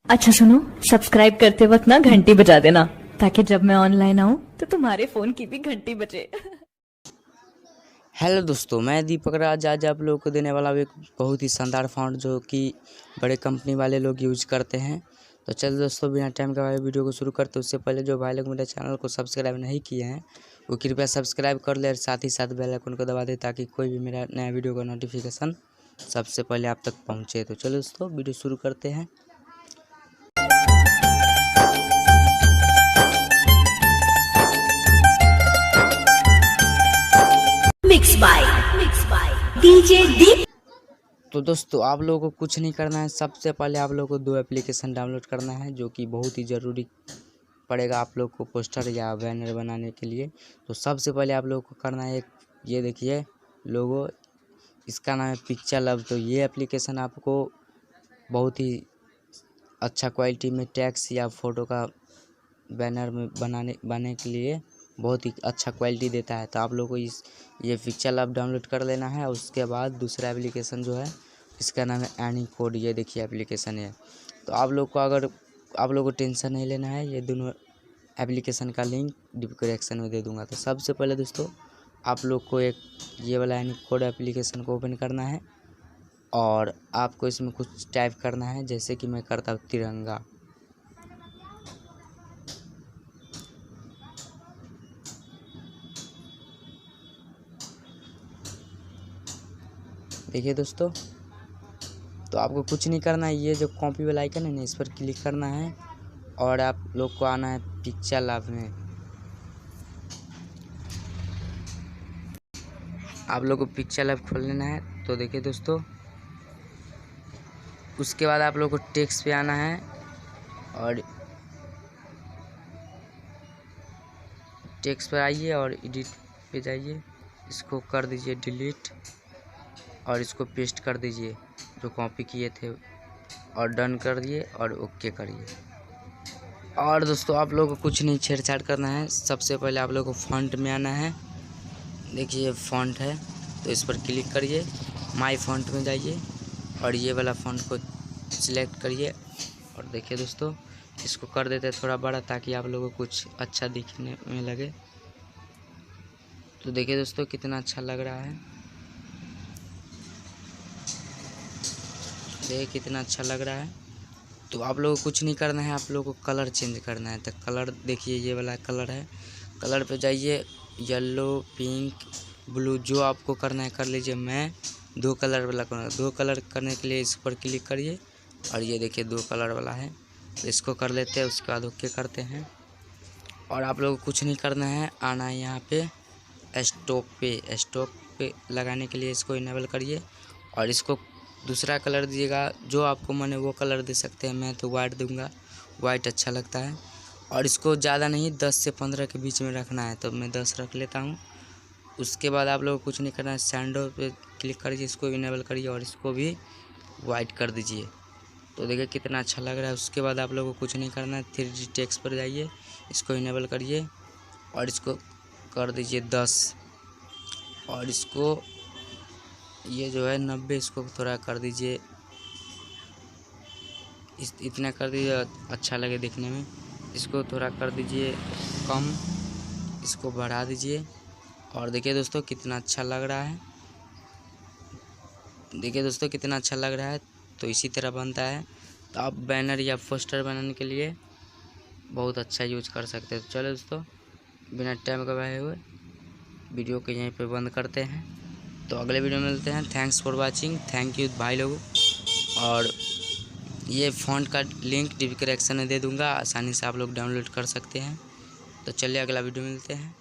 अच्छा सुनो, सब्सक्राइब करते वक्त ना घंटी बजा देना ताकि जब मैं ऑनलाइन आऊँ तो तुम्हारे फोन की भी घंटी बजे। हेलो दोस्तों, मैं दीपक राज आज आप लोगों को देने वाला हूँ एक बहुत ही शानदार फ़ॉन्ट जो कि बड़े कंपनी वाले लोग यूज करते हैं। तो चलो दोस्तों, बिना टाइम गवाए वीडियो को शुरू करते उससे पहले जो भाई लोग मेरे चैनल को सब्सक्राइब नहीं किए हैं वो कृपया सब्सक्राइब कर ले और साथ ही साथ बेल आइकन को दबा दे ताकि कोई भी मेरा नया वीडियो का नोटिफिकेशन सबसे पहले आप तक पहुँचे। तो चलो दोस्तों, वीडियो शुरू करते हैं। मिक्स बाय डीजे दीप। तो दोस्तों, आप लोगों को कुछ नहीं करना है। सबसे पहले आप लोगों को दो एप्लीकेशन डाउनलोड करना है जो कि बहुत ही ज़रूरी पड़ेगा आप लोग को पोस्टर या बैनर बनाने के लिए। तो सबसे पहले आप लोगों को करना है एक, ये देखिए लोगो, इसका नाम है पिक्चर लव। तो ये एप्लीकेशन आपको बहुत ही अच्छा क्वालिटी में टेक्स्ट या फ़ोटो का बैनर में बनाने के लिए बहुत ही अच्छा क्वालिटी देता है। तो आप लोग को ये पिक्चर लव डाउनलोड कर लेना है। उसके बाद दूसरा एप्लीकेशन जो है इसका नाम है एनीकोड। ये देखिए एप्लीकेशन है। तो आप लोग को अगर आप लोग को टेंशन नहीं लेना है, ये दोनों एप्लीकेशन का लिंक डिस्क्रिप्शन में दे दूंगा। तो सबसे पहले दोस्तों, आप लोग को एक ये वाला एनीकोड एप्लीकेशन को ओपन करना है और आपको इसमें कुछ टाइप करना है, जैसे कि मैं करता हूँ तिरंगा। देखिए दोस्तों, तो आपको कुछ नहीं करना है। ये जो कॉपी वाला आइकन है ना, इस पर क्लिक करना है और आप लोग को आना है पिक्चर लैब में। आप लोग को पिक्चर लैब खोल लेना है। तो देखिए दोस्तों, उसके बाद आप लोग को टेक्स्ट पे आना है और टेक्स्ट पर आइए और एडिट पे जाइए, इसको कर दीजिए डिलीट और इसको पेस्ट कर दीजिए जो कॉपी किए थे और डन कर दिए और ओके करिए। और दोस्तों, आप लोगों को कुछ नहीं छेड़छाड़ करना है। सबसे पहले आप लोगों को फ़ॉन्ट में आना है। देखिए ये फ़ॉन्ट है, तो इस पर क्लिक करिए, माय फ़ॉन्ट में जाइए और ये वाला फ़ॉन्ट को सिलेक्ट करिए। और देखिए दोस्तों, इसको कर देते हैं थोड़ा बड़ा ताकि आप लोगों को कुछ अच्छा दिखने में लगे। तो देखिए दोस्तों, कितना अच्छा लग रहा है। देखिए कितना अच्छा लग रहा है। तो आप लोगों को कुछ नहीं करना है, आप लोगों को कलर चेंज करना है। तो कलर देखिए ये वाला कलर है, कलर पे जाइए, येलो, पिंक, ब्लू, जो आपको करना है कर लीजिए। मैं दो कलर वाला करूँगा। दो कलर करने के लिए इस पर क्लिक करिए और ये देखिए दो कलर वाला है, तो इसको कर लेते हैं। उसके बाद ओके करते हैं। और आप लोगों को कुछ नहीं करना है, आना है यहाँ पे स्टॉक पे लगाने के लिए इसको इनेबल करिए और इसको दूसरा कलर दीजिएगा। जो आपको मन है वो कलर दे सकते हैं। मैं तो वाइट दूंगा, वाइट अच्छा लगता है। और इसको ज़्यादा नहीं, 10 से 15 के बीच में रखना है, तो मैं 10 रख लेता हूँ। उसके बाद आप लोगों को कुछ नहीं करना है, सैंडो पे क्लिक करिए, इसको इनेबल करिए और इसको भी वाइट कर दीजिए। तो देखिए कितना अच्छा लग रहा है। उसके बाद आप लोगों को कुछ नहीं करना है, 3D टेक्स्ट पर जाइए, इसको इनेबल करिए और इसको कर दीजिए 10 और इसको ये जो है 90, इसको थोड़ा कर दीजिए, इतना कर दीजिए अच्छा लगे देखने में। इसको थोड़ा कर दीजिए कम, इसको बढ़ा दीजिए। और देखिए दोस्तों कितना अच्छा लग रहा है। देखिए दोस्तों कितना अच्छा लग रहा है। तो इसी तरह बनता है। तो आप बैनर या पोस्टर बनाने के लिए बहुत अच्छा यूज कर सकते हैं। तो चलो दोस्तों, बिना टाइम गवाए हुए वीडियो को यहीं पे बंद करते हैं। तो अगले वीडियो में मिलते हैं। Thanks for watching, thank you भाई लोगों। और ये फ़ॉन्ट का लिंक डिस्क्रिप्शन में दे दूंगा, आसानी से आप लोग डाउनलोड कर सकते हैं। तो चलिए अगला वीडियो में मिलते हैं।